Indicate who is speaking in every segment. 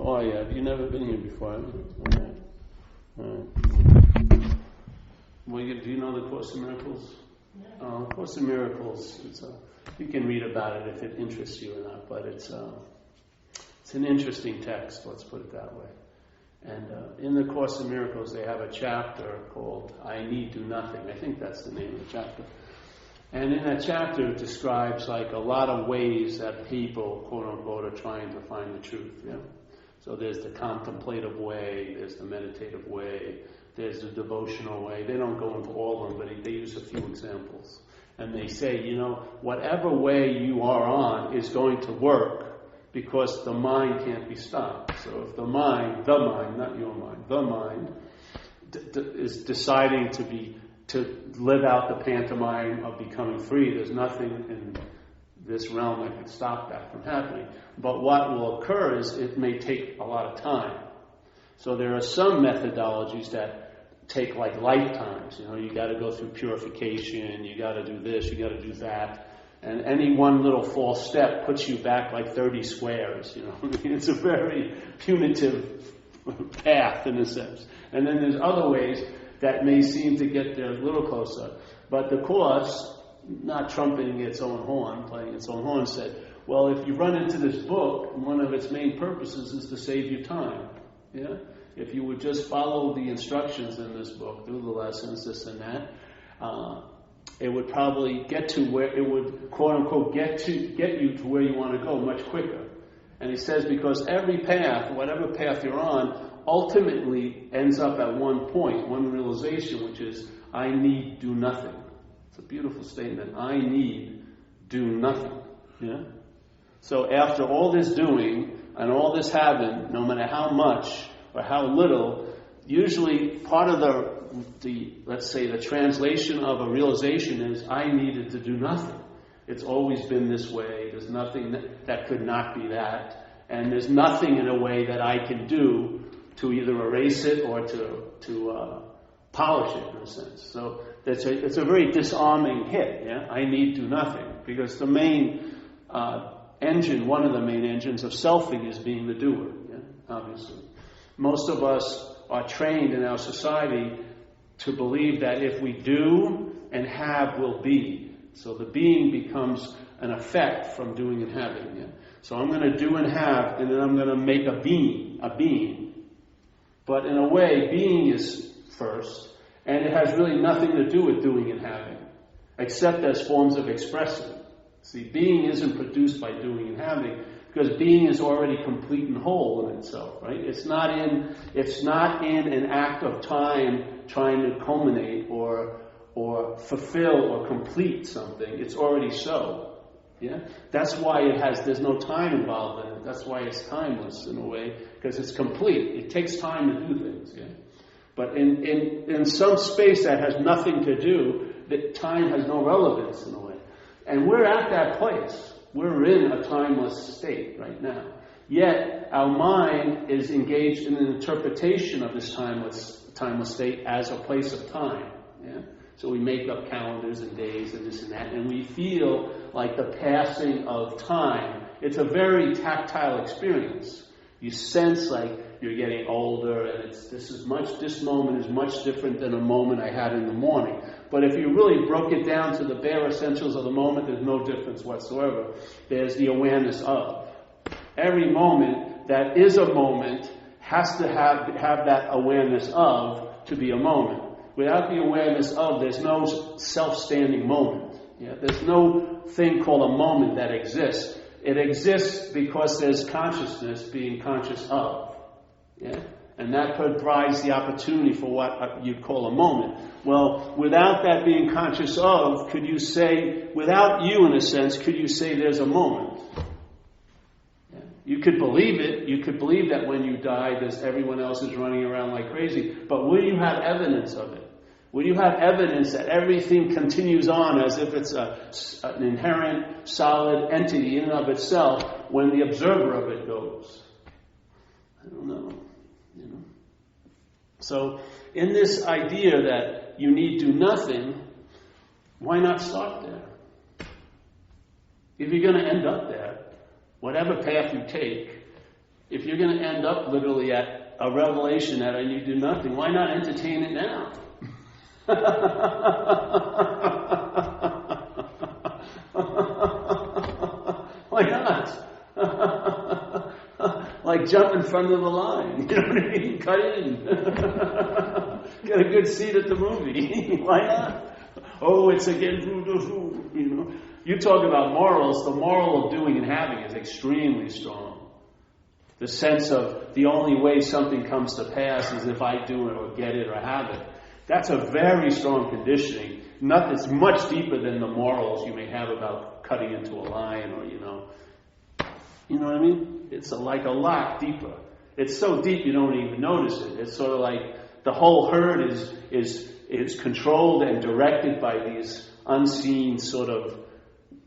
Speaker 1: How are you? Have you never been here before? Have you? All right. Well, do you know the Course in Miracles?
Speaker 2: No.
Speaker 1: Course in Miracles, you can read about it if it interests you or not, but it's an interesting text, let's put it that way. And in the Course in Miracles, they have a chapter called I Need Do Nothing. I think that's the name of the chapter. And in that chapter, it describes like a lot of ways that people, quote unquote, are trying to find the truth. Yeah? So there's the contemplative way, there's the meditative way, there's the devotional way. They don't go into all of them, but they use a few examples. And they say, whatever way you are on is going to work because the mind can't be stopped. So if the mind, not your mind, the mind is deciding to live out the pantomime of becoming free, there's nothing in this realm that could stop that from happening. But what will occur is it may take a lot of time. So there are some methodologies that take like lifetimes. You got to go through purification, you got to do this, you got to do that. And any one little false step puts you back like 30 squares. It's a very punitive path in a sense. And then there's other ways that may seem to get there a little closer. But the Course, not trumping its own horn, playing its own horn, said, well, if you run into this book, one of its main purposes is to save you time. Yeah? If you would just follow the instructions in this book, do the lessons, this and that, it would probably get to where it would, quote unquote, get you to where you want to go much quicker. And he says because every path, whatever path you're on, ultimately ends up at one point, one realization, which is, I need do nothing. It's a beautiful statement. I need do nothing. Yeah? So after all this doing and all this having, no matter how much or how little, usually part of the let's say the translation of a realization is I needed to do nothing. It's always been this way. There's nothing that could not be that. And there's nothing in a way that I can do to either erase it or to polish it in a sense. So it's a very disarming hit. Yeah? I need do nothing. Because the main engine, one of the main engines of selfing is being the doer, yeah? Obviously. Most of us are trained in our society to believe that if we do and have, we'll be. So the being becomes an effect from doing and having. Yeah? So I'm going to do and have, and then I'm going to make a being. But in a way, being is first, and it has really nothing to do with doing and having, except as forms of expressing. See, being isn't produced by doing and having, because being is already complete and whole in itself, right? It's not in an act of time trying to culminate or fulfill or complete something. It's already so. Yeah? That's why there's no time involved in it. That's why it's timeless in a way, because it's complete. It takes time to do things. Yeah? But in some space that has nothing to do, that time has no relevance in a way. And we're at that place. We're in a timeless state right now. Yet our mind is engaged in an interpretation of this timeless state as a place of time. Yeah? So we make up calendars and days and this and that, and we feel like the passing of time. It's a very tactile experience. You sense like you're getting older, and this moment is much different than a moment I had in the morning. But if you really broke it down to the bare essentials of the moment, there's no difference whatsoever. There's the awareness of. Every moment that is a moment has to have that awareness of to be a moment. Without the awareness of, there's no self-standing moment. Yeah? There's no thing called a moment that exists. It exists because there's consciousness being conscious of. Yeah? And that provides the opportunity for what you'd call a moment. Well, without that being conscious of, could you say, without you in a sense, could you say there's a moment? Yeah? You could believe it. You could believe that when you die, everyone else is running around like crazy. But will you have evidence of it? Will you have evidence that everything continues on as if it's an inherent, solid entity in and of itself when the observer of it goes? I don't know. So, in this idea that you need do nothing, why not start there? If you're going to end up there, whatever path you take, if you're going to end up literally at a revelation that you do nothing, why not entertain it now? Why not? Like jump in front of the line, you know what I mean? Cut in. Get a good seat at the movie. Why not? Oh, it's against you know. You talk about morals, the moral of doing and having is extremely strong. The sense of the only way something comes to pass is if I do it or get it or have it. That's a very strong conditioning. It's much deeper than the morals you may have about cutting into a line or, you know what I mean? It's like a lot deeper. It's so deep you don't even notice it. It's sort of like the whole herd is controlled and directed by these unseen sort of,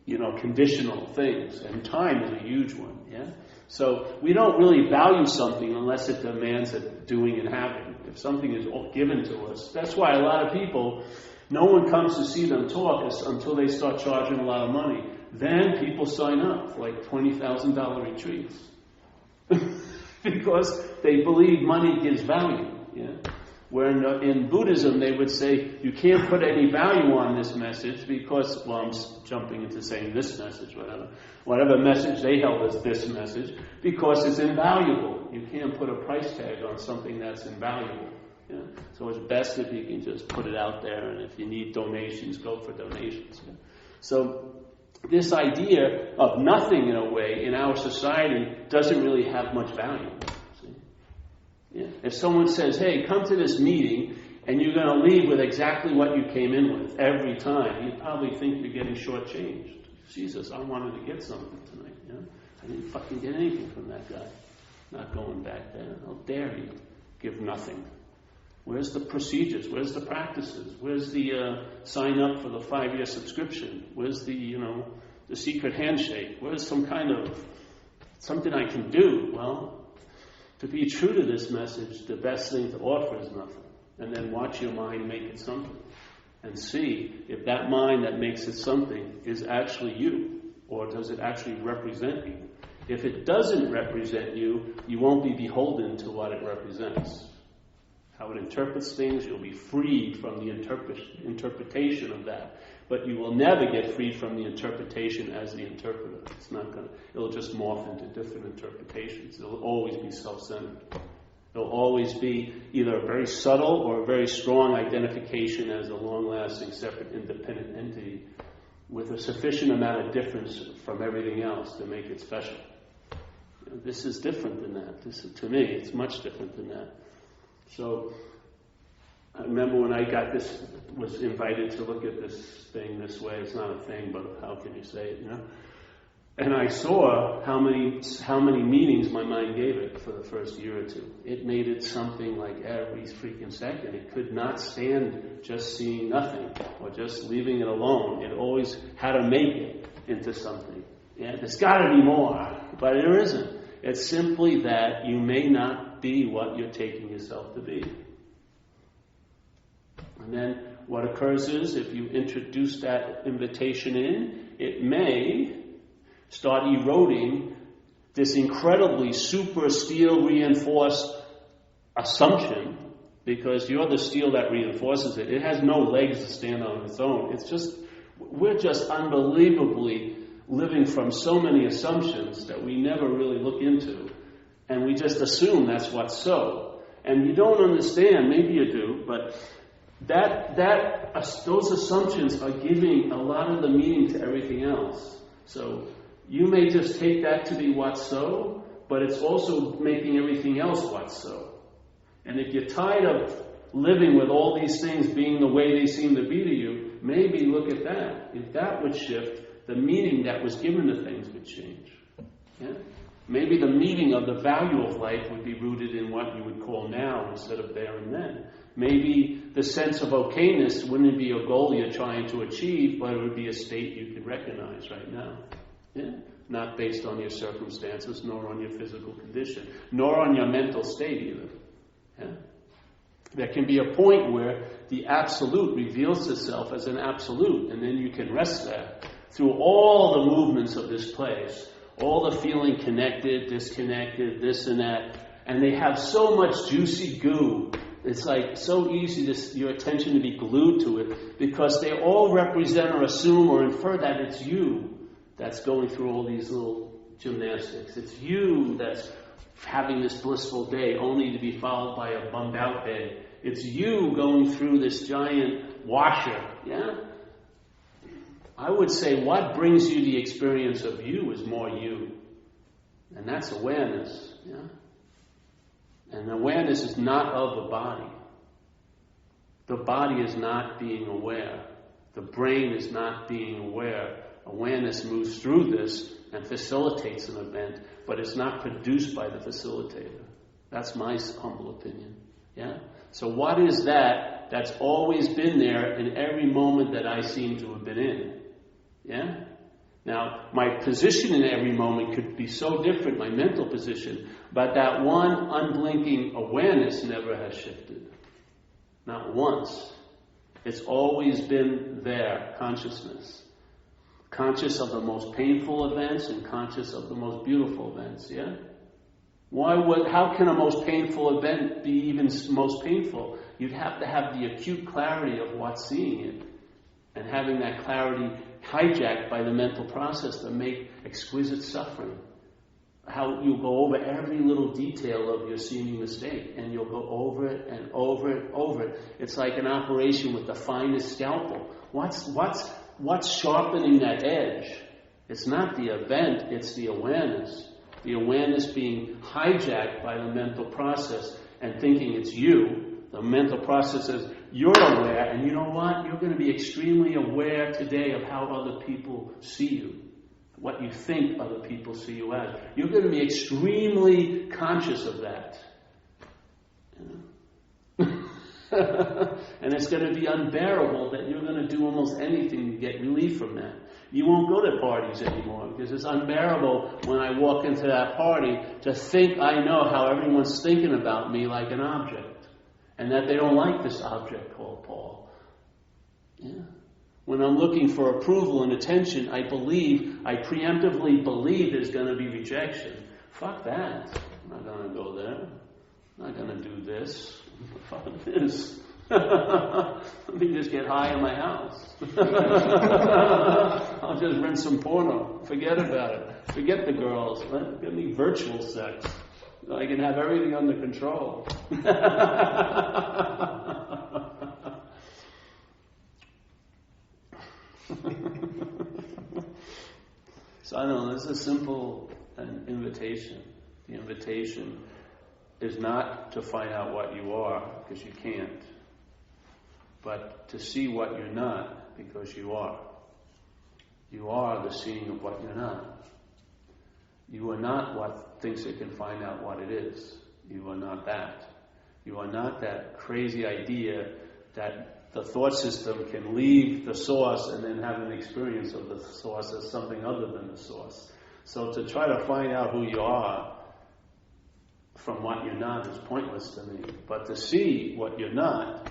Speaker 1: you know, conditional things. And time is a huge one, yeah? So we don't really value something unless it demands a doing and having. If something is given to us. That's why a lot of people, no one comes to see them talk until they start charging a lot of money. Then people sign up for like $20,000 retreats. Because they believe money gives value. Yeah? Where in Buddhism they would say, you can't put any value on this message because, well, I'm jumping into saying this message, whatever message they held as this message, because it's invaluable. You can't put a price tag on something that's invaluable. Yeah? So it's best if you can just put it out there, and if you need donations, go for donations. Yeah? So this idea of nothing, in a way, in our society doesn't really have much value. See? Yeah. If someone says, hey, come to this meeting, and you're going to leave with exactly what you came in with every time, you probably think you're getting shortchanged. Jesus, I wanted to get something tonight. Yeah? I didn't fucking get anything from that guy. Not going back there. How dare you give nothing? Where's the procedures? Where's the practices? Where's the sign up for the 5-year subscription? Where's the, the secret handshake? Where's some kind of something I can do? Well, to be true to this message, the best thing to offer is nothing. And then watch your mind make it something. And see if that mind that makes it something is actually you, or does it actually represent you? If it doesn't represent you, you won't be beholden to what it represents. How it interprets things, you'll be freed from the interpretation of that. But you will never get freed from the interpretation as the interpreter. It'll just morph into different interpretations. It'll always be self-centered. It'll always be either a very subtle or a very strong identification as a long-lasting, separate, independent entity with a sufficient amount of difference from everything else to make it special. This is different than that. To me, it's much different than that. So, I remember when I was invited to look at this thing this way. It's not a thing, but how can you say it, And I saw how many meanings my mind gave it for the first year or two. It made it something like every freaking second. It could not stand just seeing nothing or just leaving it alone. It always had to make it into something. Yeah, there's got to be more, but there isn't. It's simply that you may not be what you're taking yourself to be. And then what occurs is, if you introduce that invitation in, it may start eroding this incredibly super steel reinforced assumption, because you're the steel that reinforces it. It has no legs to stand on its own. We're just unbelievably living from so many assumptions that we never really look into, and we just assume that's what's so. And you don't understand, maybe you do, but those assumptions are giving a lot of the meaning to everything else. So you may just take that to be what's so, but it's also making everything else what's so. And if you're tired of living with all these things being the way they seem to be to you, maybe look at that. If that would shift, the meaning that was given to things would change. Yeah? Maybe the meaning of the value of life would be rooted in what you would call now instead of there and then. Maybe the sense of okayness wouldn't be a goal you're trying to achieve, but it would be a state you could recognize right now. Yeah? Not based on your circumstances, nor on your physical condition, nor on your mental state either. Yeah? There can be a point where the absolute reveals itself as an absolute, and then you can rest there. Through all the movements of this place, all the feeling connected, disconnected, this and that, and they have so much juicy goo. It's like so easy your attention to be glued to it because they all represent or assume or infer that it's you that's going through all these little gymnastics. It's you that's having this blissful day only to be followed by a bummed out day. It's you going through this giant washer. Yeah? I would say what brings you the experience of you is more you. And that's awareness. Yeah? And awareness is not of the body. The body is not being aware. The brain is not being aware. Awareness moves through this and facilitates an event, but it's not produced by the facilitator. That's my humble opinion. Yeah? So what is that that's always been there in every moment that I seem to have been in? Yeah? Now, my position in every moment could be so different, my mental position, but that one unblinking awareness never has shifted. Not once. It's always been there, consciousness. Conscious of the most painful events and conscious of the most beautiful events, yeah? How can a most painful event be even most painful? You'd have to have the acute clarity of what's seeing it. And having that clarity hijacked by the mental process to make exquisite suffering. How you'll go over every little detail of your seeming mistake, and you'll go over it and over it, over it. It's like an operation with the finest scalpel. What's sharpening that edge? It's not the event, it's the awareness. The awareness being hijacked by the mental process and thinking it's you. The mental process says, you're aware, and you know what? You're going to be extremely aware today of how other people see you. What you think other people see you as. You're going to be extremely conscious of that. And it's going to be unbearable that you're going to do almost anything to get relief from that. You won't go to parties anymore because it's unbearable when I walk into that party to think I know how everyone's thinking about me like an object. And that they don't like this object called Paul. Yeah. When I'm looking for approval and attention, I preemptively believe there's going to be rejection. Fuck that. I'm not going to go there. I'm not going to do this. Fuck this. Let me just get high in my house. I'll just rent some porno. Forget about it. Forget the girls. Give me virtual sex. I can have everything under control. So I know this is a simple invitation. The invitation is not to find out what you are, because you can't, but to see what you're not, because you are. You are the seeing of what you're not. You are not what thinks it can find out what it is. You are not that. You are not that crazy idea that the thought system can leave the source and then have an experience of the source as something other than the source. So to try to find out who you are from what you're not is pointless to me. But to see what you're not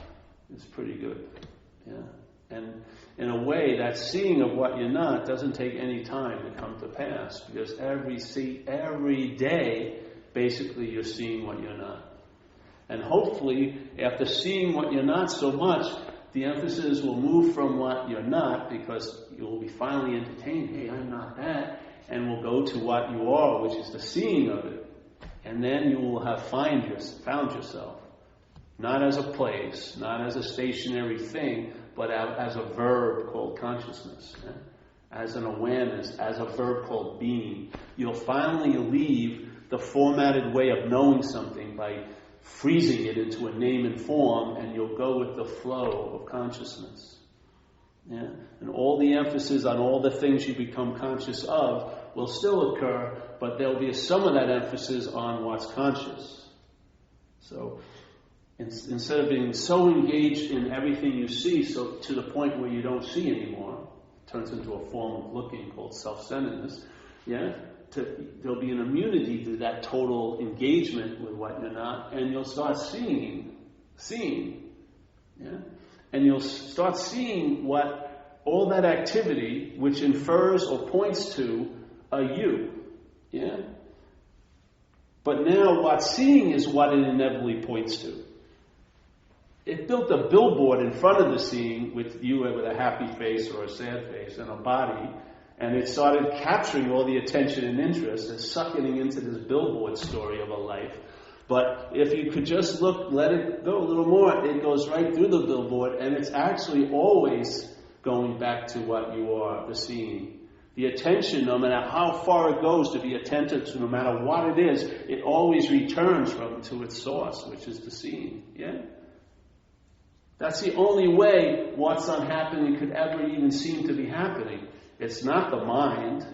Speaker 1: is pretty good. Yeah. And in a way, that seeing of what you're not doesn't take any time to come to pass, because every day, basically, you're seeing what you're not. And hopefully, after seeing what you're not so much, the emphasis will move from what you're not, because you will be finally entertained, hey, I'm not that, and will go to what you are, which is the seeing of it. And then you will have found yourself. Not as a place, not as a stationary thing, but as a verb called consciousness. Yeah? As an awareness, as a verb called being. You'll finally leave the formatted way of knowing something by freezing it into a name and form, and you'll go with the flow of consciousness. Yeah? And all the emphasis on all the things you become conscious of will still occur, but there'll be some of that emphasis on what's conscious. So instead of being so engaged in everything you see, so to the point where you don't see anymore, it turns into a form of looking called self-centeredness. Yeah, there'll be an immunity to that total engagement with what you're not, and you'll start seeing. Yeah, and you'll start seeing what all that activity, which infers or points to a you, Yeah? But now what's seeing is what it inevitably points to. It built a billboard in front of the seeing with you with a happy face or a sad face and a body, and it started capturing all the attention and interest and sucking into this billboard story of a life. But if you could just look, let it go a little more, it goes right through the billboard, and it's actually always going back to what you are, the seeing. The attention, no matter how far it goes to be attentive to, no matter what it is, it always returns to its source, which is the seeing. Yeah? That's the only way what's unhappening could ever even seem to be happening. It's not the mind,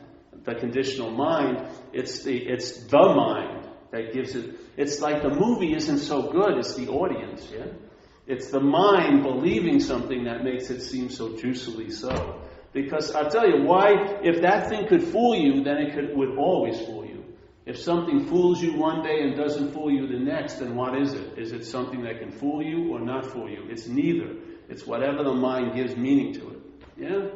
Speaker 1: the conditional mind, it's the mind that gives it. It's like the movie isn't so good, it's the audience, yeah? It's the mind believing something that makes it seem so juicily so. Because I'll tell you why, if that thing could fool you, then it would always fool you. If something fools you one day and doesn't fool you the next, then what is it? Is it something that can fool you or not fool you? It's neither. It's whatever the mind gives meaning to it. Yeah?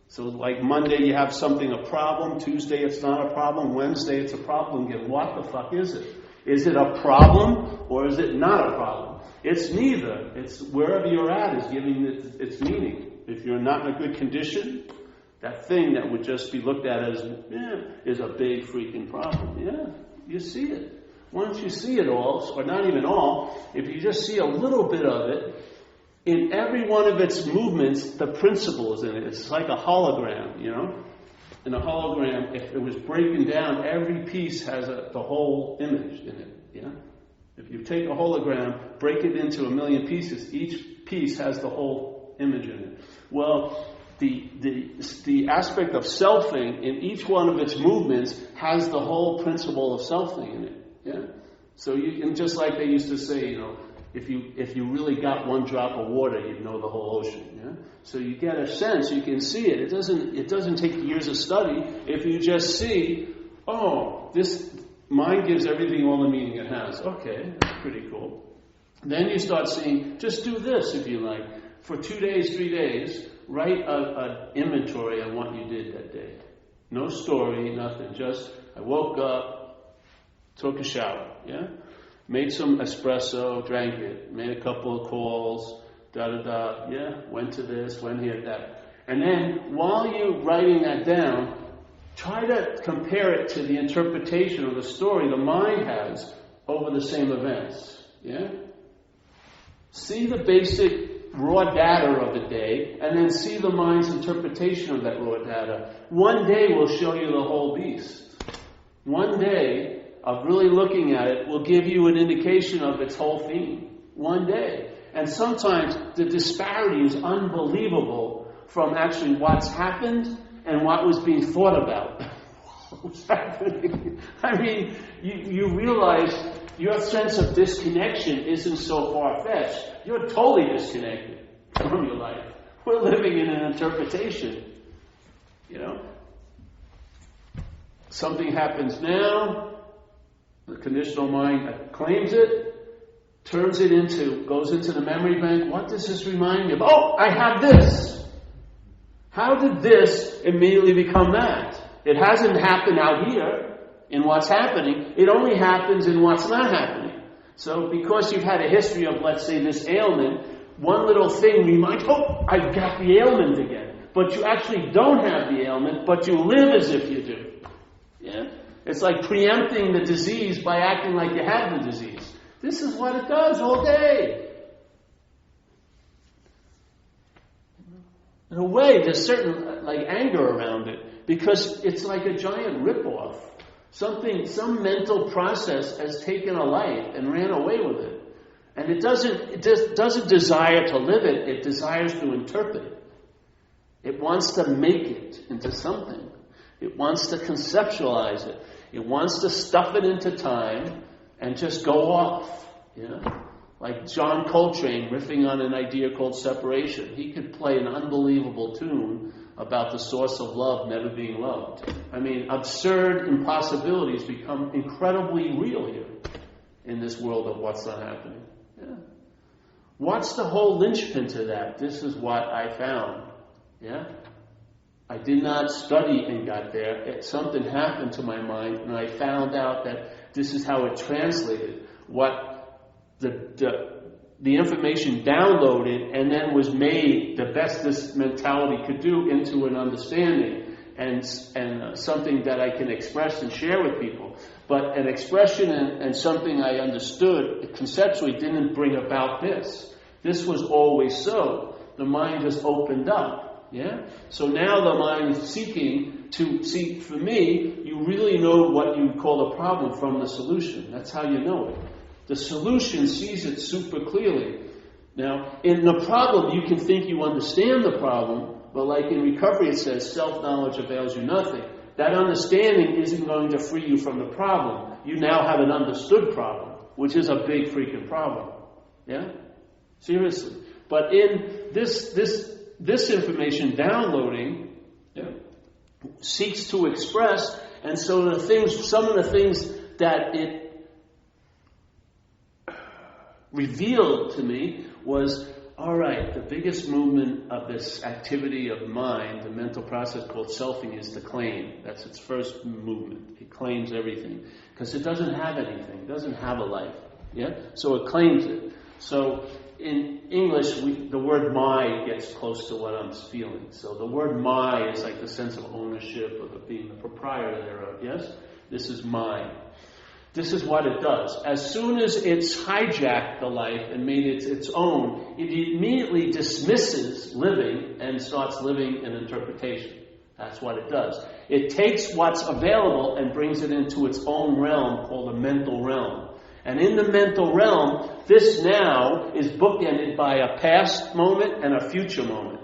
Speaker 1: So like Monday you have something, a problem. Tuesday it's not a problem. Wednesday it's a problem again. What the fuck is it? Is it a problem or is it not a problem? It's neither. It's wherever you're at is giving it its meaning. If you're not in a good condition, that thing that would just be looked at as, is a big freaking problem. Yeah, you see it. Once you see it all, or not even all, if you just see a little bit of it, in every one of its movements, the principle is in it. It's like a hologram, you know? In a hologram, if it was breaking down, every piece has the whole image in it, yeah? If you take a hologram, break it into 1,000,000 pieces, each piece has the whole image in it. Well, the aspect of selfing in each one of its movements has the whole principle of selfing in it. Yeah. So and just like they used to say, you know, if you really got one drop of water, you'd know the whole ocean. Yeah. So you get a sense, you can see it. It doesn't take years of study. If you just see, oh, this mind gives everything all the meaning it has. Okay, that's pretty cool. Then you start seeing, just do this if you like. For 2 days, 3 days, write an inventory on what you did that day. No story, nothing. Just, I woke up, took a shower, yeah? Made some espresso, drank it, made a couple of calls, yeah? Went to this, went here, that. And then, while you're writing that down, try to compare it to the interpretation or the story the mind has over the same events, yeah? See the basic raw data of the day, and then see the mind's interpretation of that raw data. One day will show you the whole beast. One day of really looking at it will give you an indication of its whole theme. One day. And sometimes the disparity is unbelievable from actually what's happened and what was being thought about. What was happening? I mean, you realize your sense of disconnection isn't so far-fetched. You're totally disconnected from your life. We're living in an interpretation. You know? Something happens now, the conditional mind claims it, goes into the memory bank. What does this remind me of? Oh, I have this. How did this immediately become that? It hasn't happened out here in what's happening. It only happens in what's not happening. So because you've had a history of, let's say, this ailment, one little thing reminds, oh, I've got the ailment again. But you actually don't have the ailment, but you live as if you do. Yeah? It's like preempting the disease by acting like you have the disease. This is what it does all day. In a way, there's certain anger around it, because it's like a giant ripoff. Some mental process has taken a life and ran away with it. And it doesn't desire to live it, it desires to interpret it. It wants to make it into something. It wants to conceptualize it. It wants to stuff it into time and just go off. You know? Like John Coltrane riffing on an idea called separation. He could play an unbelievable tune about the source of love never being loved. I mean, absurd impossibilities become incredibly real here in this world of what's not happening. Yeah. What's the whole linchpin to that? This is what I found. Yeah? I did not study and got there. Something happened to my mind, and I found out that this is how it translated what the information downloaded and then was made the best this mentality could do into an understanding and something that I can express and share with people. But an expression and something I understood conceptually didn't bring about this. This was always so. The mind just opened up. Yeah? So now the mind is seeking to see, for me, you really know what you call a problem from the solution. That's how you know it. The solution sees it super clearly. Now, in the problem, you can think you understand the problem, but like in recovery it says, self-knowledge avails you nothing. That understanding isn't going to free you from the problem. You now have an understood problem, which is a big freaking problem. Yeah? Seriously. But in this information downloading, seeks to express, and so some of the things that it revealed to me was, all right, the biggest movement of this activity of mind, the mental process called selfing, is to claim. That's its first movement. It claims everything. Because it doesn't have anything. It doesn't have a life. Yeah? So it claims it. So in English, the word my gets close to what I'm feeling. So the word my is like the sense of ownership, of being the proprietor thereof. Yes? This is mine. This is what it does. As soon as it's hijacked the life and made it its own, it immediately dismisses living and starts living in interpretation. That's what it does. It takes what's available and brings it into its own realm called the mental realm. And in the mental realm, this now is bookended by a past moment and a future moment.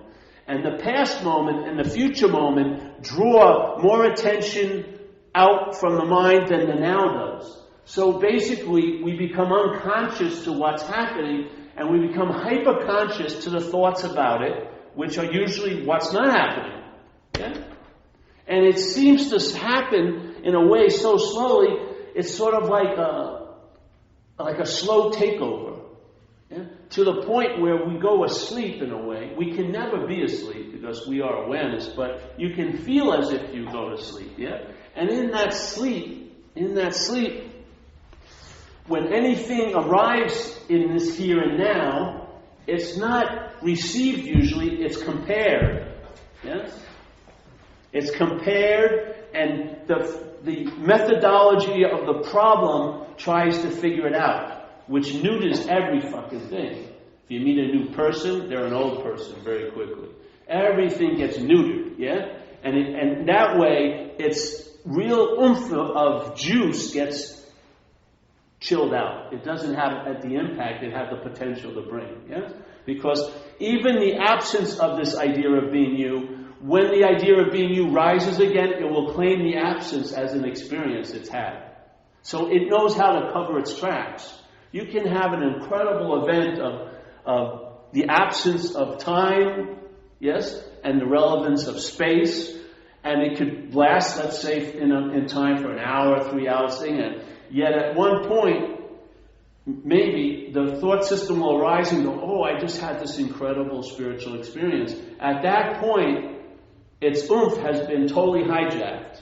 Speaker 1: And the past moment and the future moment draw more attention out from the mind than the now does. So basically, we become unconscious to what's happening, and we become hyper-conscious to the thoughts about it, which are usually what's not happening. Yeah? And it seems to happen in a way so slowly, it's sort of like a slow takeover. Yeah? To the point where we go asleep in a way. We can never be asleep because we are awareness, but you can feel as if you go to sleep. Yeah? And in that sleep, when anything arrives in this here and now, it's not received usually, it's compared. Yes? It's compared, and the methodology of the problem tries to figure it out, which neuters every fucking thing. If you meet a new person, they're an old person very quickly. Everything gets neutered, yeah? And that way, its real oomph of juice gets chilled out. It doesn't have the impact it had the potential to bring. Yes? Because even the absence of this idea of being you, when the idea of being you rises again, it will claim the absence as an experience it's had. So it knows how to cover its tracks. You can have an incredible event of the absence of time, yes, and the relevance of space, and it could last, let's say, in time for an hour, 3 hours thing, and yet at one point, maybe the thought system will arise and go, oh, I just had this incredible spiritual experience. At that point, its oomph has been totally hijacked.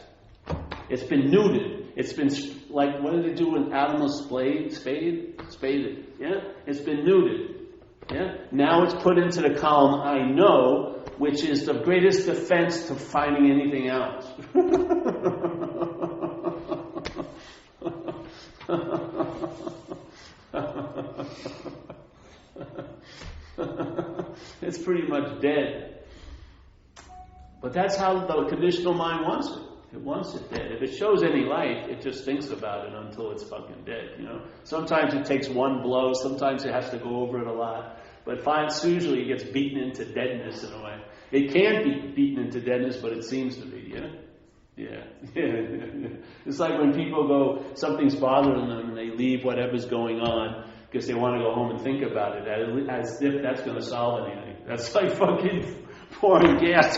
Speaker 1: It's been neutered. It's been like, what did they do when animals spaded? Yeah? It's been neutered. Yeah? Now it's put into the column I know, which is the greatest defense to finding anything else. It's pretty much dead. But that's how the conditional mind wants it. It wants it dead. If it shows any life, it just thinks about it until it's fucking dead, you know. Sometimes it takes one blow, sometimes it has to go over it a lot. But usually it gets beaten into deadness in a way. It can be beaten into deadness, but it seems to be, yeah? Yeah. It's like when people go, something's bothering them and they leave whatever's going on because they want to go home and think about it, as if that's going to solve anything. That's like fucking pouring gas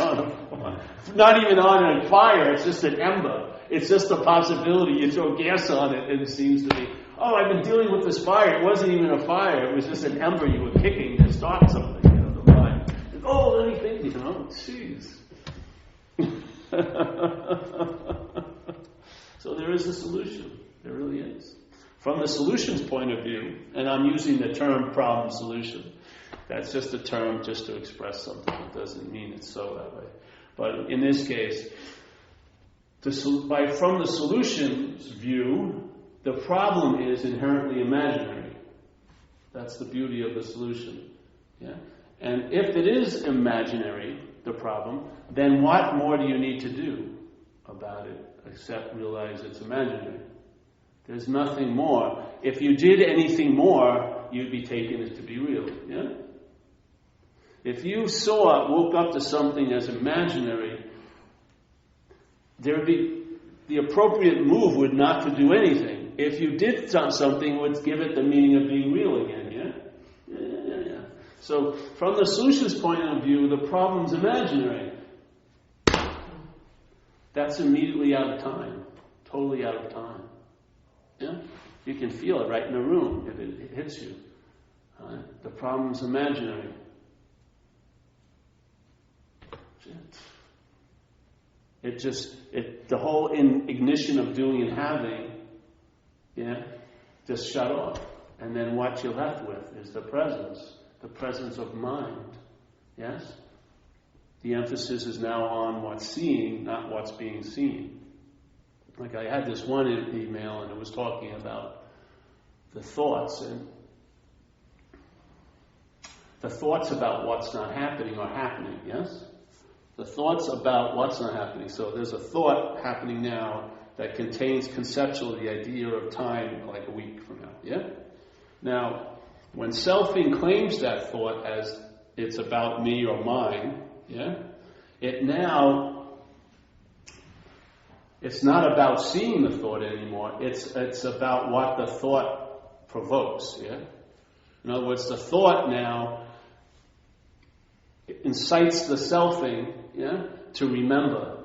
Speaker 1: not even on a fire, it's just an ember. It's just a possibility. You throw gas on it and it seems to be, oh, I've been dealing with this fire. It wasn't even a fire. It was just an ember you were kicking to start something, the mind. And, oh, let me think, jeez. So there is a solution. There really is. From the solution's point of view, and I'm using the term problem solution, that's just a term just to express something. It doesn't mean it's so that way. But in this case, from the solution's view, the problem is inherently imaginary. That's the beauty of the solution. Yeah? And if it is imaginary, the problem, then what more do you need to do about it except realize it's imaginary? There's nothing more. If you did anything more, you'd be taking it to be real. Yeah? If you woke up to something as imaginary, there would be the appropriate move would not to do anything. If you did something, it would give it the meaning of being real again. Yeah. So, from the solution's point of view, the problem's imaginary. That's immediately out of time, totally out of time. Yeah, you can feel it right in the room if it hits you. The problem's imaginary. The whole ignition of doing and having, just shut off. And then what you're left with is the presence of mind. Yes? The emphasis is now on what's seeing, not what's being seen. Like I had this one email and it was talking about the thoughts, and the thoughts about what's not happening are happening, yes? The thoughts about what's not happening. So there's a thought happening now that contains conceptually the idea of time like a week from now, yeah? Now, when selfing claims that thought as it's about me or mine, yeah? It's not about seeing the thought anymore. It's about what the thought provokes, yeah? In other words, the thought now incites the selfing, yeah, to remember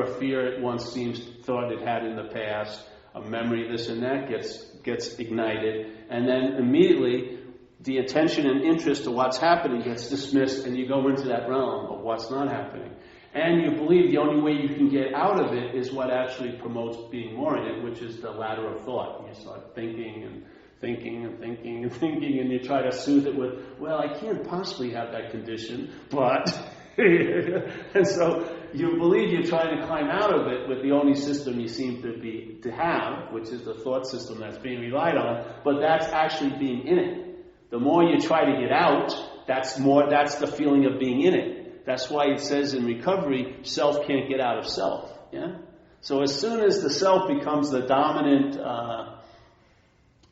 Speaker 1: a fear it once thought it had in the past, a memory, this and that gets ignited, and then immediately the attention and interest to what's happening gets dismissed, and you go into that realm of what's not happening. And you believe the only way you can get out of it is what actually promotes being more in it, which is the ladder of thought. You start thinking and thinking and thinking and thinking, and you try to soothe it with, well, I can't possibly have that condition, but... And so you believe you're trying to climb out of it with the only system you seem to have, which is the thought system that's being relied on, but that's actually being in it. The more you try to get out, that's the feeling of being in it. That's why it says in recovery, self can't get out of self. Yeah? So as soon as the self becomes the dominant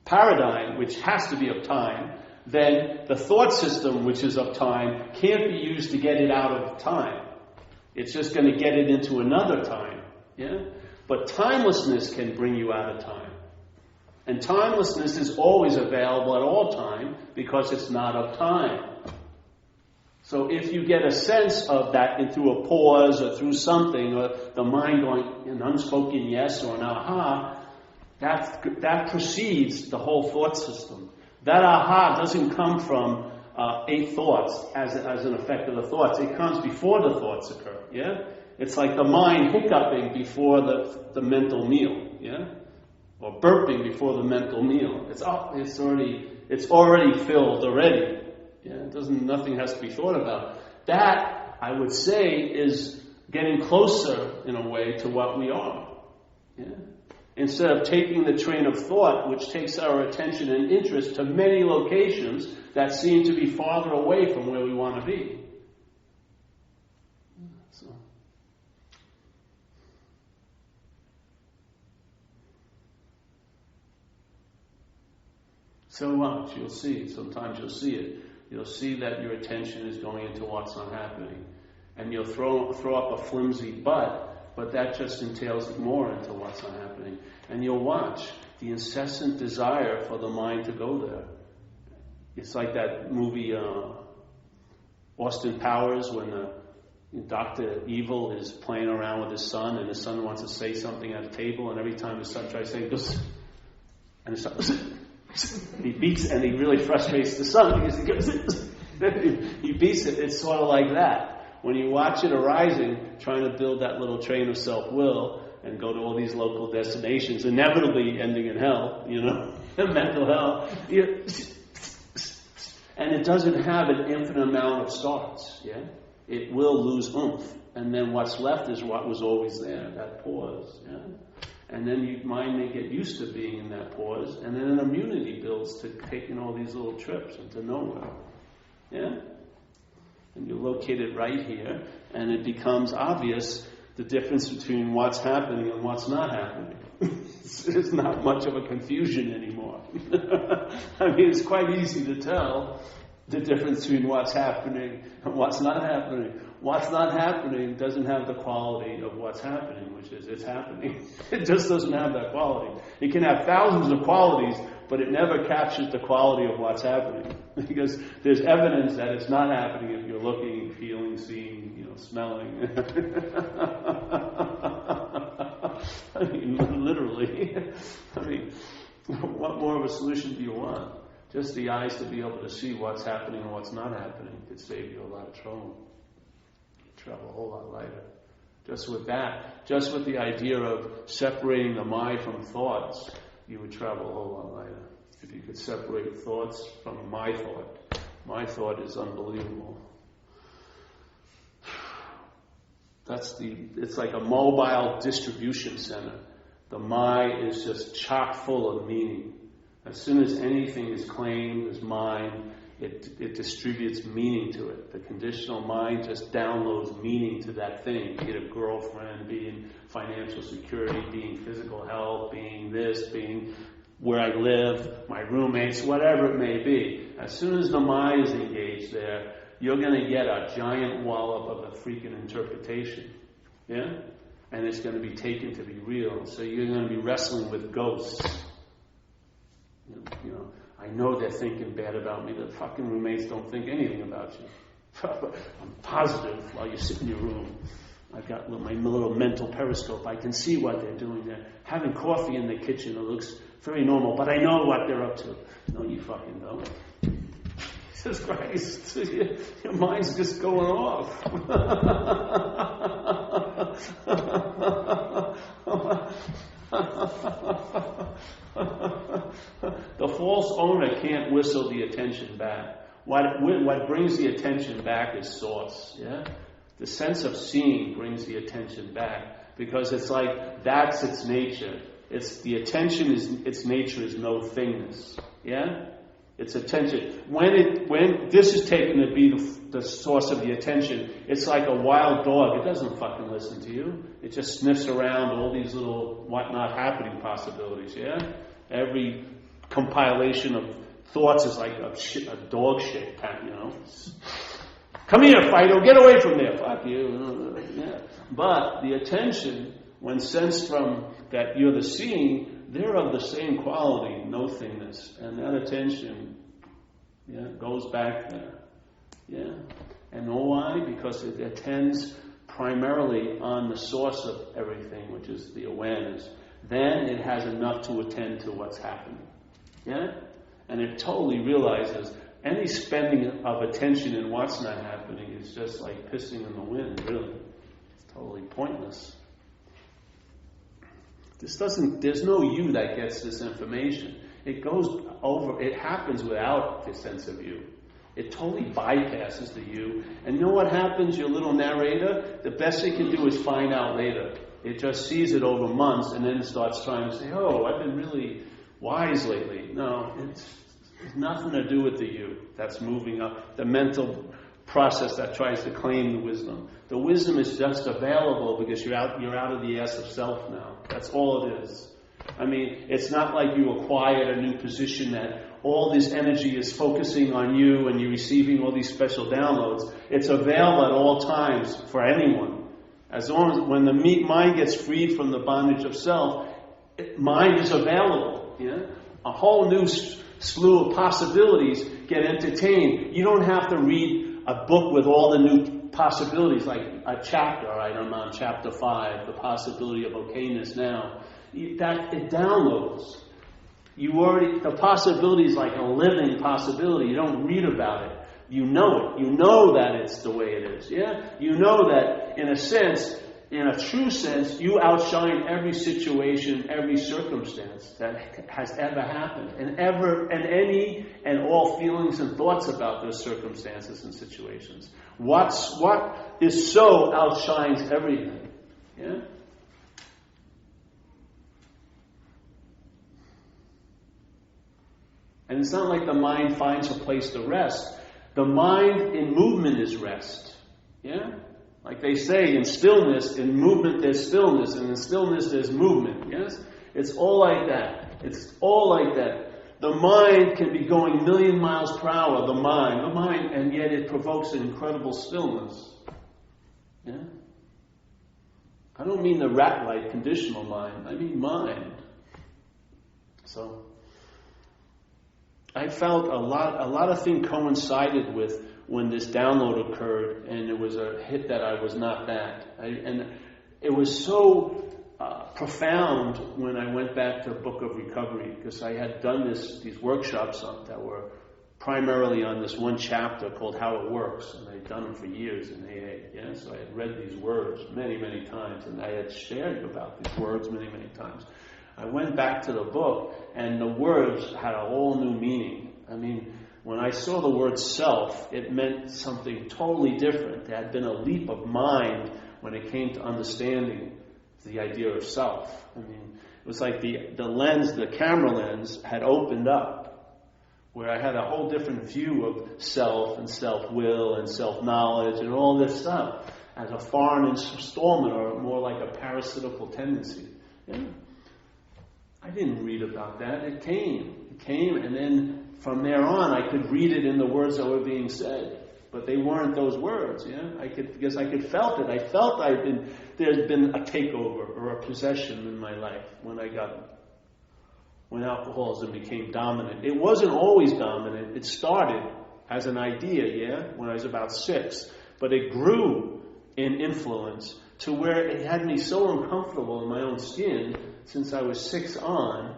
Speaker 1: paradigm, which has to be of time, then the thought system, which is of time, can't be used to get it out of time. It's just going to get it into another time. Yeah? But timelessness can bring you out of time. And timelessness is always available at all time because it's not of time. So if you get a sense of that through a pause or through something, or the mind going an unspoken yes or an aha, that precedes the whole thought system. That aha doesn't come from eight thoughts as an effect of the thoughts. It comes before the thoughts occur. Yeah, it's like the mind hiccuping before the mental meal. Yeah, or burping before the mental meal. It's already filled already. Yeah, nothing has to be thought about. That, I would say, is getting closer, in a way, to what we are. Yeah? Instead of taking the train of thought, which takes our attention and interest to many locations that seem to be farther away from where we want to be. So much, you'll see it. Sometimes you'll see it. You'll see that your attention is going into what's not happening. And you'll throw up a flimsy but that just entails more into what's not happening. And you'll watch the incessant desire for the mind to go there. It's like that movie, Austin Powers, when Dr. Evil is playing around with his son, and his son wants to say something at a table, and every time his son tries to say, he goes, and his son... He beats and he really frustrates the son because he beats it. It's sort of like that. When you watch it arising, trying to build that little train of self-will and go to all these local destinations, inevitably ending in hell, mental hell. And it doesn't have an infinite amount of starts, yeah? It will lose oomph. And then what's left is what was always there, that pause, yeah? And then your mind may get used to being in that pause, and then an immunity builds to taking all these little trips into nowhere, yeah? And you're located right here, and it becomes obvious the difference between what's happening and what's not happening. There's not much of a confusion anymore. I mean, it's quite easy to tell the difference between what's happening and what's not happening. What's not happening doesn't have the quality of what's happening, which is it's happening. It just doesn't have that quality. It can have thousands of qualities, but it never captures the quality of what's happening. Because there's evidence that it's not happening if you're looking, feeling, seeing, smelling. I mean, literally. I mean, what more of a solution do you want? Just the eyes to be able to see what's happening and what's not happening could save you a lot of trouble. Travel a whole lot lighter. Just with that, just with the idea of separating the mind from thoughts, you would travel a whole lot lighter. If you could separate thoughts from my thought is unbelievable. It's like a mobile distribution center. The mind is just chock full of meaning. As soon as anything is claimed as mine, it distributes meaning to it. The conditional mind just downloads meaning to that thing, be it a girlfriend, being financial security, being physical health, being this, being where I live, my roommates, whatever it may be. As soon as the mind is engaged there, you're going to get a giant wallop of a freaking interpretation. Yeah? And it's going to be taken to be real. So you're going to be wrestling with ghosts. I know they're thinking bad about me. The fucking roommates don't think anything about you. I'm positive while you sit in your room. I've got my little mental periscope. I can see what they're doing there. Having coffee in the kitchen, it looks very normal, but I know what they're up to. No, you fucking don't. Jesus Christ, your mind's just going off. The false owner can't whistle the attention back. What brings the attention back is source. Yeah, the sense of seeing brings the attention back because it's like that's its nature. It's the attention is its nature is no thingness. Yeah, it's attention. When this is taken to be the source of the attention, it's like a wild dog. It doesn't fucking listen to you. It just sniffs around all these little what not happening possibilities. Yeah, every compilation of thoughts is like a dog shit, Come here, Fido, get away from there. Fuck you. Yeah. But the attention, when sensed from that you're the seeing, they're of the same quality, no thingness. And that attention, goes back there. Yeah. And know why? Because it attends primarily on the source of everything, which is the awareness. Then it has enough to attend to what's happening. Yeah? And it totally realizes any spending of attention in what's not happening is just like pissing in the wind, really. It's totally pointless. There's no you that gets this information. It happens without the sense of you. It totally bypasses the you. And you know what happens, your little narrator? The best it can do is find out later. It just sees it over months and then starts trying to say, oh, I've been really wise lately. No, it's nothing to do with the you that's moving up, the mental process that tries to claim the wisdom. The wisdom is just available because you're out of the ass of self now. That's all it is. I mean, it's not like you acquired a new position that all this energy is focusing on you and you're receiving all these special downloads. It's available at all times for anyone. As long as when the mind gets freed from the bondage of self, mind is available. Yeah? A whole new slew of possibilities get entertained. You don't have to read a book with all the new possibilities, like a chapter. I'm on chapter 5, the possibility of okayness now. That it downloads. The possibility is like a living possibility. You don't read about it. You know it. You know that it's the way it is. Yeah? You know that, in a sense, in a true sense, you outshine every situation, every circumstance that has ever happened, and any and all feelings and thoughts about those circumstances and situations. What is so outshines everything. Yeah? And it's not like the mind finds a place to rest. The mind in movement is rest. Yeah? Like they say, in stillness, in movement there's stillness, and in stillness there's movement. Yes? It's all like that. It's all like that. The mind can be going 1,000,000 miles per hour, the mind, and yet it provokes an incredible stillness. Yeah? I don't mean the rat-like conditional mind. I mean mind. So, I felt a lot of things coincided with when this download occurred, and it was a hit that I was not that. And it was so profound when I went back to Book of Recovery, because I had done these workshops that were primarily on this one chapter called How It Works, and I'd done them for years in AA. Yeah? So I had read these words many, many times, and I had shared about these words many, many times. I went back to the book, and the words had a whole new meaning. I mean, when I saw the word self, it meant something totally different. There had been a leap of mind when it came to understanding the idea of self. I mean, it was like the lens, the camera lens, had opened up, where I had a whole different view of self and self-will and self-knowledge and all this stuff as a foreign installment, or more like a parasitical tendency. Yeah. I didn't read about that. It came, and then from there on, I could read it in the words that were being said, but they weren't those words. Yeah, because I could felt it. I felt there's been a takeover or a possession in my life when alcoholism became dominant. It wasn't always dominant. It started as an idea, yeah, when I was about 6, but it grew in influence to where it had me so uncomfortable in my own skin since I was 6 on,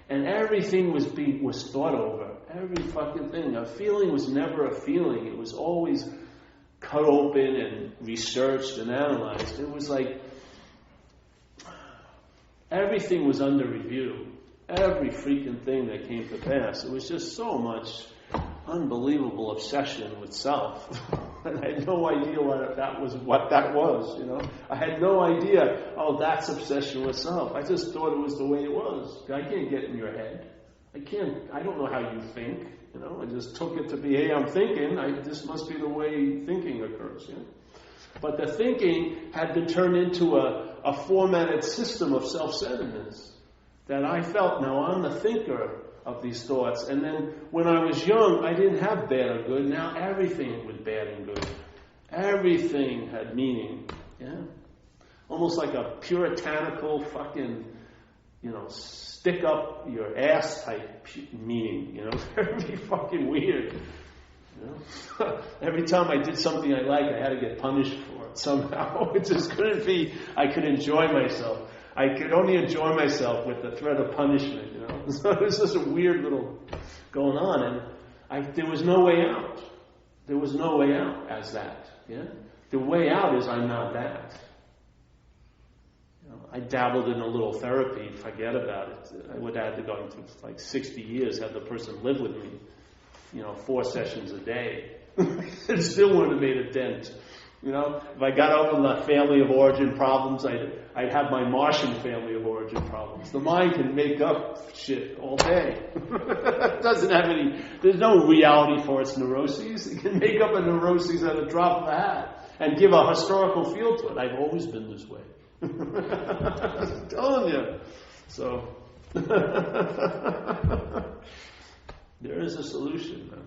Speaker 1: and everything was thought over. Every fucking thing. A feeling was never a feeling. It was always cut open and researched and analyzed. It was like everything was under review. Every freaking thing that came to pass. It was just so much unbelievable obsession with self. And I had no idea what that was, you know. I had no idea, that's obsession with self. I just thought it was the way it was. I can't get in your head. I don't know how you think, you know. I just took it to be, hey, I'm thinking, this must be the way thinking occurs, you know. But the thinking had been turned into a formatted system of self-centeredness that I felt, now I'm the thinker of these thoughts. And then when I was young, I didn't have bad or good. Now everything was bad and good. Everything had meaning. Yeah? Almost like a puritanical fucking, you know, stick up your ass type meaning. You know, very fucking weird. You know? Every time I did something I liked, I had to get punished for it somehow. It just couldn't be, I could enjoy myself. I could only enjoy myself with the threat of punishment, you know. So it was just a weird little going on, and there was no way out. There was no way out as that, yeah. The way out is I'm not that. You know, I dabbled in a little therapy, forget about it. I would have had to go into like 60 years, have the person live with me, you know, 4 sessions a day. It still wouldn't have made a dent. You know, if I got over the family of origin problems, I'd have my Martian family of origin problems. The mind can make up shit all day. It doesn't have there's no reality for its neuroses. It can make up a neuroses at a drop of a hat and give a historical feel to it. I've always been this way. I'm telling you. So, there is a solution, man.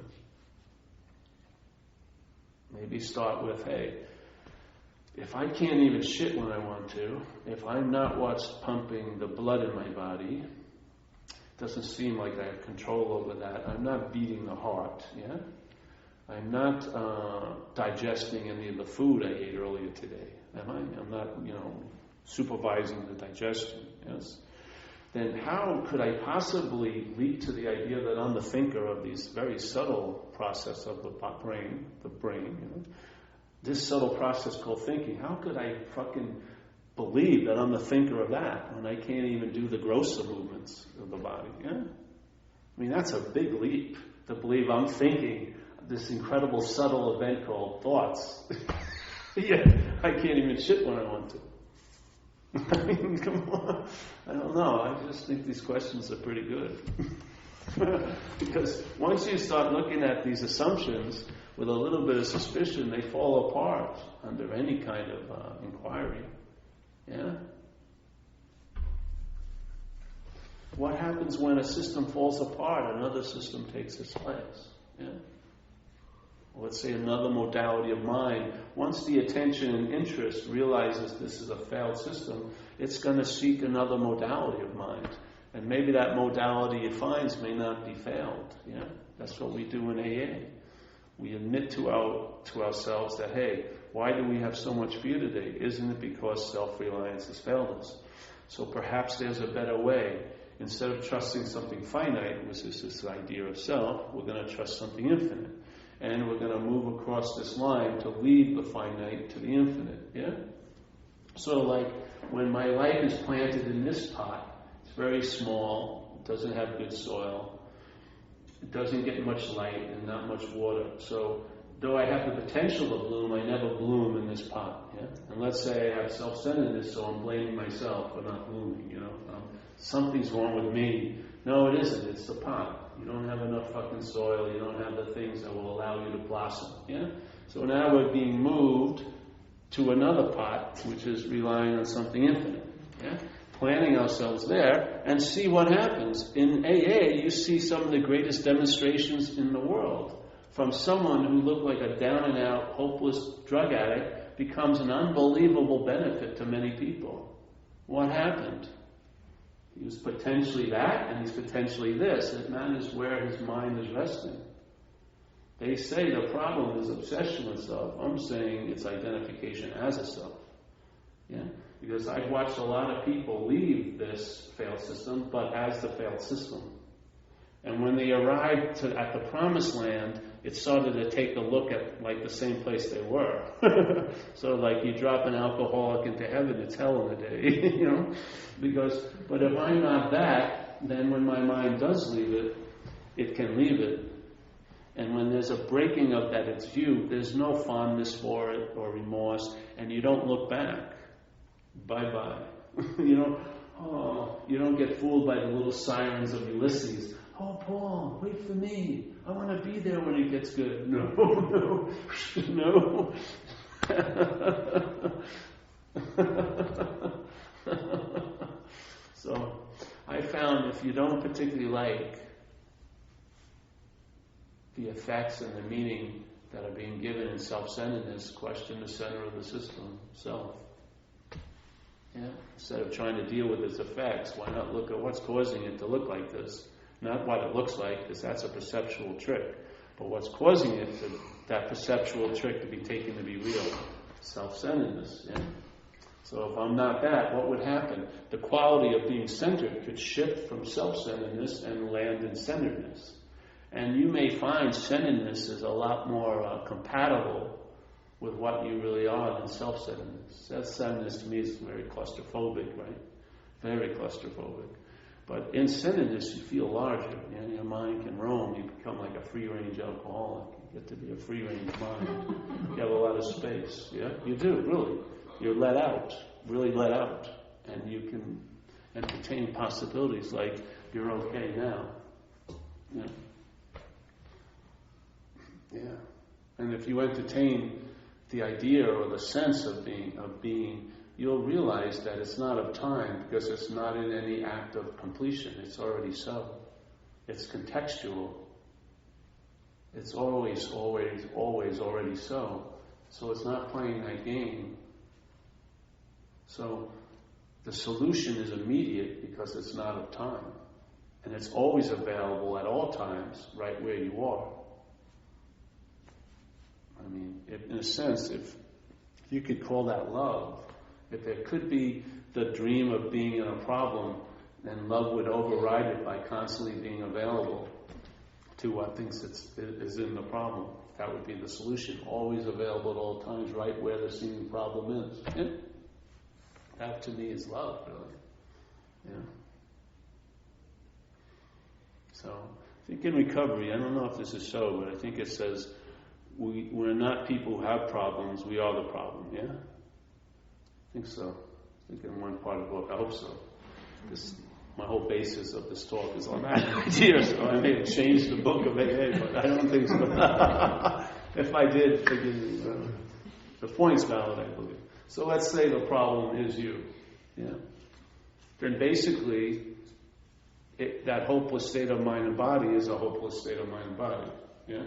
Speaker 1: Maybe start with, hey, if I can't even shit when I want to, if I'm not what's pumping the blood in my body, it doesn't seem like I have control over that. I'm not beating the heart, yeah? I'm not digesting any of the food I ate earlier today, am I? I'm not, you know, supervising the digestion, yes? then how could I possibly leap to the idea that I'm the thinker of these very subtle process of the brain, this subtle process called thinking? How could I fucking believe that I'm the thinker of that when I can't even do the grosser movements of the body? Yeah? I mean, that's a big leap to believe I'm thinking this incredible subtle event called thoughts. Yeah, I can't even shit when I want to. I mean, come on. I don't know. I just think these questions are pretty good. Because once you start looking at these assumptions with a little bit of suspicion, they fall apart under any kind of inquiry. Yeah? What happens when a system falls apart, another system takes its place? Yeah? Let's say another modality of mind. Once the attention and interest realizes this is a failed system, it's going to seek another modality of mind. And maybe that modality it finds may not be failed. Yeah? That's what we do in AA. We admit to ourselves that, hey, why do we have so much fear today? Isn't it because self-reliance has failed us? So perhaps there's a better way. Instead of trusting something finite, which is this idea of self, we're going to trust something infinite. And we're going to move across this line to leave the finite to the infinite. Yeah? So like when my life is planted in this pot, it's very small, doesn't have good soil, it doesn't get much light and not much water. So though I have the potential to bloom, I never bloom in this pot. Yeah? And let's say I have self-centeredness, so I'm blaming myself for not blooming. Something's wrong with me. No, it isn't. It's the pot. You don't have enough fucking soil. You don't have the things that will allow you to blossom. Yeah? So now we're being moved to another pot, which is relying on something infinite. Yeah? Planting ourselves there and see what happens. In AA, you see some of the greatest demonstrations in the world. From someone who looked like a down-and-out, hopeless drug addict becomes an unbelievable benefit to many people. What happened? He was potentially that, and he's potentially this. It matters where his mind is resting. They say the problem is obsession with self. I'm saying it's identification as a self. Yeah? Because I've watched a lot of people leave this failed system, but as the failed system. And when they arrived at the promised land, it started to take a look at like the same place they were. So like you drop an alcoholic into heaven, it's hell in a day, But if I'm not that, then when my mind does leave it, it can leave it. And when there's a breaking of that its view, there's no fondness for it or remorse, and you don't look back. Bye-bye. You don't get fooled by the little sirens of Ulysses. Oh, Paul, wait for me. I want to be there when it gets good. No. So, I found if you don't particularly like the effects and the meaning that are being given in self-centeredness, question the center of the system, self. Yeah? Instead of trying to deal with its effects, why not look at what's causing it to look like this? Not what it looks like, because that's a perceptual trick. But what's causing it, that perceptual trick to be taken to be real? Self-centeredness. Yeah? So if I'm not that, what would happen? The quality of being centered could shift from self-centeredness and land in centeredness. And you may find centeredness is a lot more compatible with what you really are than self-centeredness. Self-centeredness to me is very claustrophobic, right? Very claustrophobic. But in centeredness, you feel larger, and your mind can roam. You become like a free-range alcoholic. You get to be a free-range mind. You have a lot of space. Yeah, you do, really. You're let out, really let out. And you can entertain possibilities like, you're okay now. Yeah. Yeah. And if you entertain the idea or the sense of being, you'll realize that it's not of time because it's not in any act of completion. It's already so. It's contextual. It's always already so. So it's not playing that game. So the solution is immediate because it's not of time. And it's always available at all times, right where you are. I mean, in a sense, if you could call that love, if there could be the dream of being in a problem And love would override it by constantly being available to what thinks is in the problem. That would be the solution. Always available at all times, right where the seeming problem is. Yeah? That to me is love, really. Yeah. So, I think in recovery, I don't know if this is so, but I think it says we're not people who have problems, we are the problem, yeah? I think so. I think in one part of the book, I hope so. My whole basis of this talk is on that idea, so I may have changed the book of AA, but I don't think so. If I did, forgive me. The point's valid, I believe. So let's say the problem is you. Yeah. Then basically, that hopeless state of mind and body is a hopeless state of mind and body. Yeah.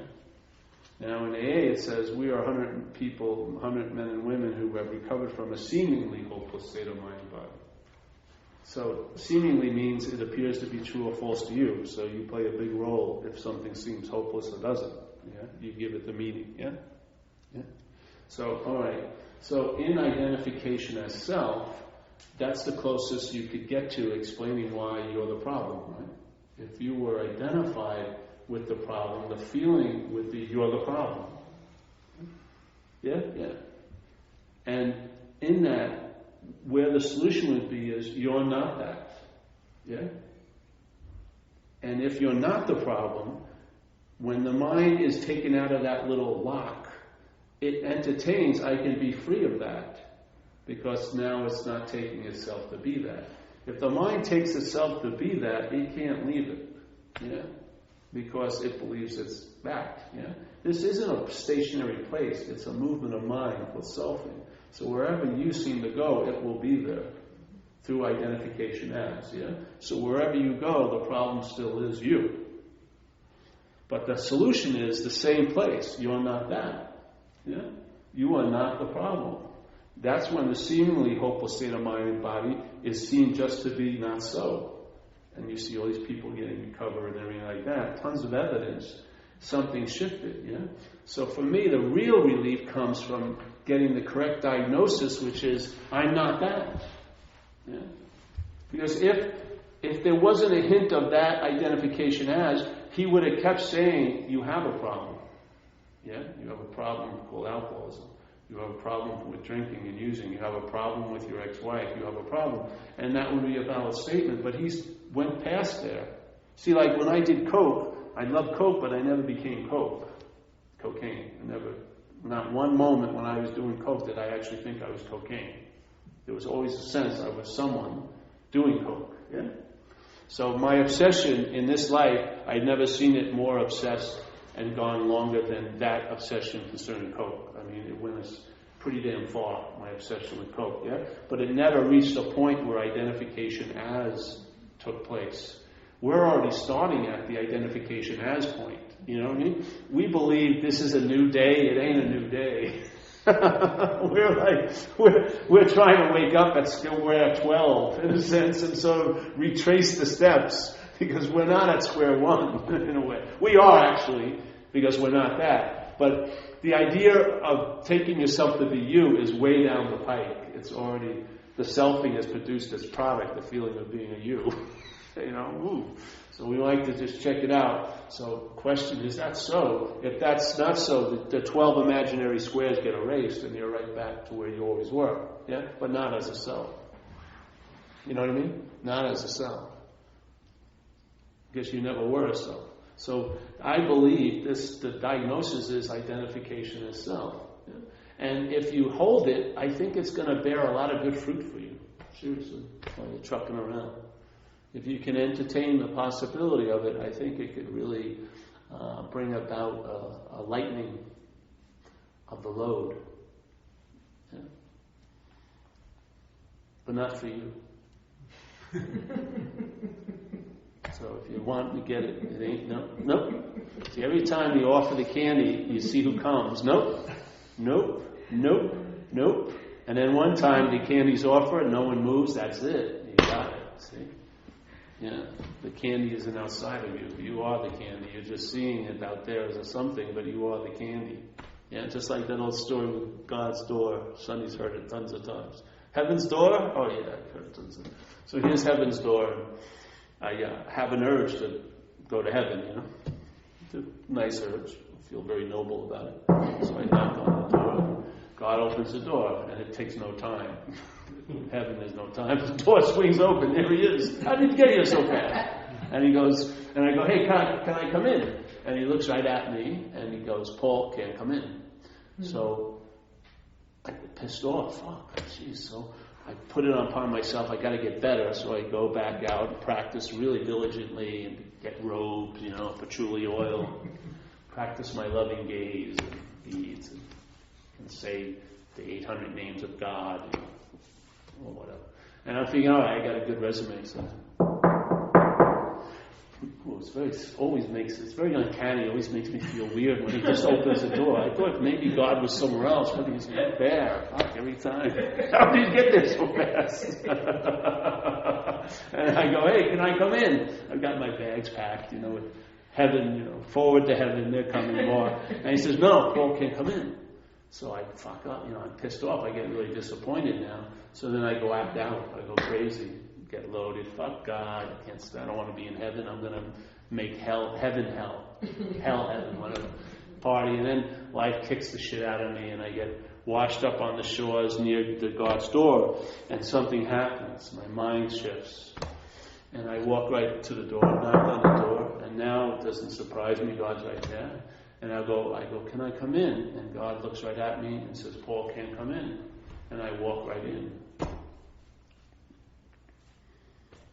Speaker 1: Now in AA it says we are 100 people, 100 men and women who have recovered from a seemingly hopeless state of mind and body. So seemingly means it appears to be true or false to you. So you play a big role if something seems hopeless or doesn't. Yeah. You give it the meaning. Yeah. Yeah. So all right. So in identification as self, that's the closest you could get to explaining why you're the problem, right? If you were identified with the problem, the feeling would be you're the problem. Yeah? Yeah. And in that, where the solution would be is you're not that. Yeah? And if you're not the problem, when the mind is taken out of that little lock, it entertains, I can be free of that. Because now it's not taking itself to be that. If the mind takes itself to be that, it can't leave it. Yeah? Because it believes it's that. Yeah? This isn't a stationary place. It's a movement of mind with selfing. So wherever you seem to go, it will be there. Through identification as. Yeah? So wherever you go, the problem still is you. But the solution is the same place. You're not that. Yeah? You are not the problem. That's when the seemingly hopeless state of mind and body is seen just to be not so. And you see all these people getting recovered and everything like that. Tons of evidence. Something shifted, yeah? So for me, the real relief comes from getting the correct diagnosis, which is, I'm not that. Yeah? Because if there wasn't a hint of that identification as, he would have kept saying, you have a problem. Yeah? You have a problem called alcoholism. You have a problem with drinking and using. You have a problem with your ex-wife. You have a problem. And that would be a valid statement, but he went past there. See, like when I did coke, I loved coke, but I never became cocaine. Not one moment when I was doing coke did I actually think I was cocaine. There was always a sense I was someone doing coke. Yeah? So my obsession in this life, I'd never seen it more obsessed and gone longer than that obsession concerning coke. I mean, it went pretty damn far, my obsession with coke, yeah? But it never reached a point where identification as took place. We're already starting at the identification as point, you know what I mean? We believe this is a new day, it ain't a new day. we're trying to wake up we're at 12, in a sense, and sort of retrace the steps. Because we're not at square one, in a way. We are actually, because we're not that. But the idea of taking yourself to be you is way down the pike. It's already, the selfing has produced its product, the feeling of being a you. You know, ooh. So we like to just check it out. So question, is that so? If that's not so, the 12 imaginary squares get erased and you're right back to where you always were. Yeah? But not as a self. You know what I mean? Not as a self. Because you never were a self. So I believe the diagnosis is identification as self. Yeah? And if you hold it, I think it's going to bear a lot of good fruit for you. Seriously, while you're trucking around. If you can entertain the possibility of it, I think it could really bring about a lightening of the load. Yeah? But not for you. So if you want to get it, it ain't, nope. See, every time you offer the candy, you see who comes. Nope. And then one time the candy's offered, no one moves, that's it. You got it, see? Yeah, the candy isn't outside of you. You are the candy. You're just seeing it out there as a something, but you are the candy. Yeah, just like that old story with God's door. Sonny's heard it tons of times. Heaven's door? Oh yeah. So here's heaven's door. I have an urge to go to heaven, It's a nice urge. I feel very noble about it. So I knock on the door. God opens the door, and it takes no time. In heaven, there's no time. The door swings open. There he is. How did you get here so fast? And he goes, and I go, hey, can I come in? And he looks right at me, and he goes, Paul, can't come in. Mm-hmm. So I get pissed off. Fuck, jeez. So I put it upon myself. I got to get better. So I go back out and practice really diligently and get robed, patchouli oil, practice my loving gaze and beads and say the 800 names of God, or whatever. And I'm thinking, all right, I got a good resume. So it's very uncanny. It always makes me feel weird when he just opens the door. I thought maybe God was somewhere else, but he's right there. Fuck, every time. How did you get there so fast? And I go, hey, can I come in? I've got my bags packed, with heaven, forward to heaven, they're coming more. And he says, no, Paul can't come in. So I fuck up, I'm pissed off. I get really disappointed now. So then I go act out. I go crazy. Get loaded. Fuck God. I don't want to be in heaven. I'm going to make heaven, whatever. Party. And then life kicks the shit out of me, and I get washed up on the shores near the God's door, and something happens. My mind shifts. And I walk right to the door, knock on the door, and now it doesn't surprise me. God's right there. And I go, can I come in? And God looks right at me and says, Paul can't come in. And I walk right in.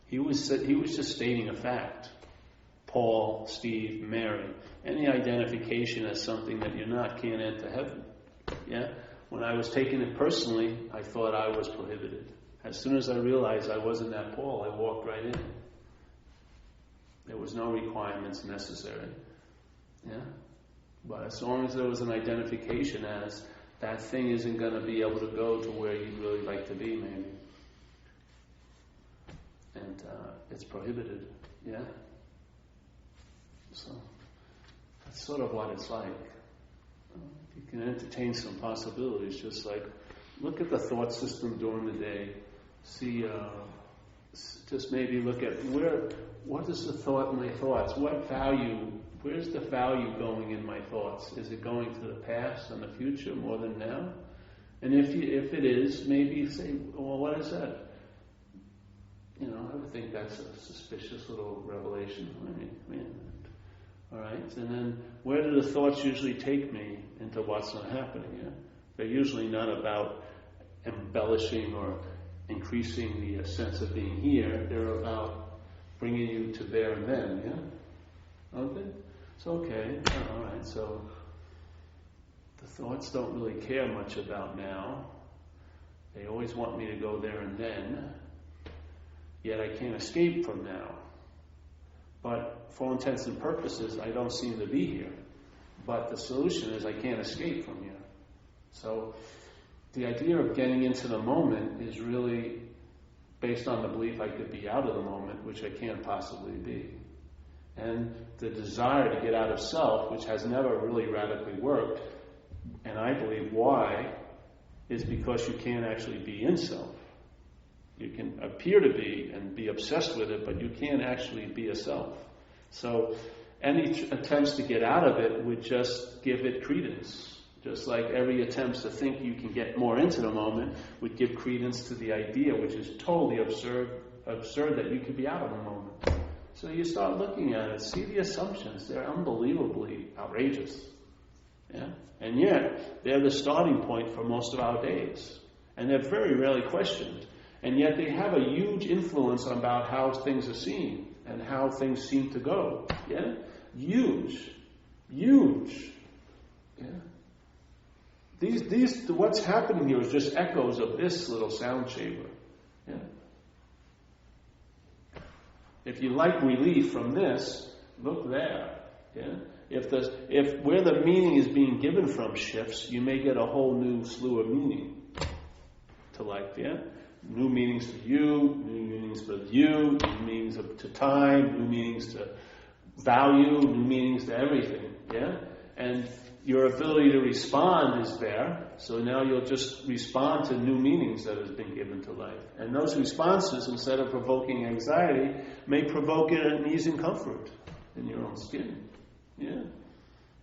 Speaker 1: He was just stating a fact. Paul, Steve, Mary. Any identification as something that you're not can't enter heaven. Yeah? When I was taking it personally, I thought I was prohibited. As soon as I realized I wasn't that Paul, I walked right in. There was no requirements necessary. Yeah? But as long as there was an identification as that thing isn't going to be able to go to where you'd really like to be, maybe. And it's prohibited, yeah? So that's sort of what it's like. You can entertain some possibilities, just like look at the thought system during the day. See, just maybe look at what is the thought in my thoughts? What value, where's the value going in my thoughts? Is it going to the past and the future more than now? And if it is, maybe say, well, what is that? I would think that's a suspicious little revelation. All right, and then where do the thoughts usually take me into what's not happening? Yeah? They're usually not about embellishing or increasing the sense of being here. They're about bringing you to there and then. Yeah, aren't they? It's okay. All right. So the thoughts don't really care much about now. They always want me to go there and then. Yet I can't escape from now. But for all intents and purposes, I don't seem to be here. But the solution is I can't escape from here. So the idea of getting into the moment is really based on the belief I could be out of the moment, which I can't possibly be. And the desire to get out of self, which has never really radically worked, and I believe why, is because you can't actually be in self. You can appear to be and be obsessed with it, but you can't actually be a self. So any attempts to get out of it would just give it credence. Just like every attempt to think you can get more into the moment would give credence to the idea, which is totally absurd that you could be out of the moment. So you start looking at it, see the assumptions. They're unbelievably outrageous. Yeah? And yet, they're the starting point for most of our days. And they're very rarely questioned. And yet they have a huge influence about how things are seen and how things seem to go. Yeah? Huge. Yeah? These what's happening here is just echoes of this little sound chamber. Yeah? If you like relief from this, look there. Yeah? If where the meaning is being given from shifts, you may get a whole new slew of meaning to life. Yeah? New meanings to you, new meanings for you, new meanings to time, new meanings to value, new meanings to everything. Yeah? And your ability to respond is there. So now you'll just respond to new meanings that has been given to life. And those responses, instead of provoking anxiety, may provoke an ease and comfort in your own skin. Yeah.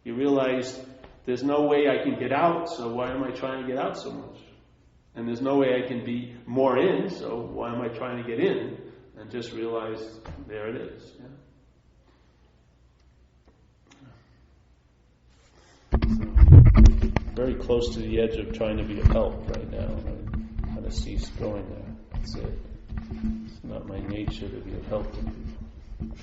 Speaker 1: You realize there's no way I can get out, so why am I trying to get out so much? And there's no way I can be more in, so why am I trying to get in? And just realize there it is. Yeah. Very close to the edge of trying to be of help right now. I'm going to cease going there. That's it. It's not my nature to be of help to people.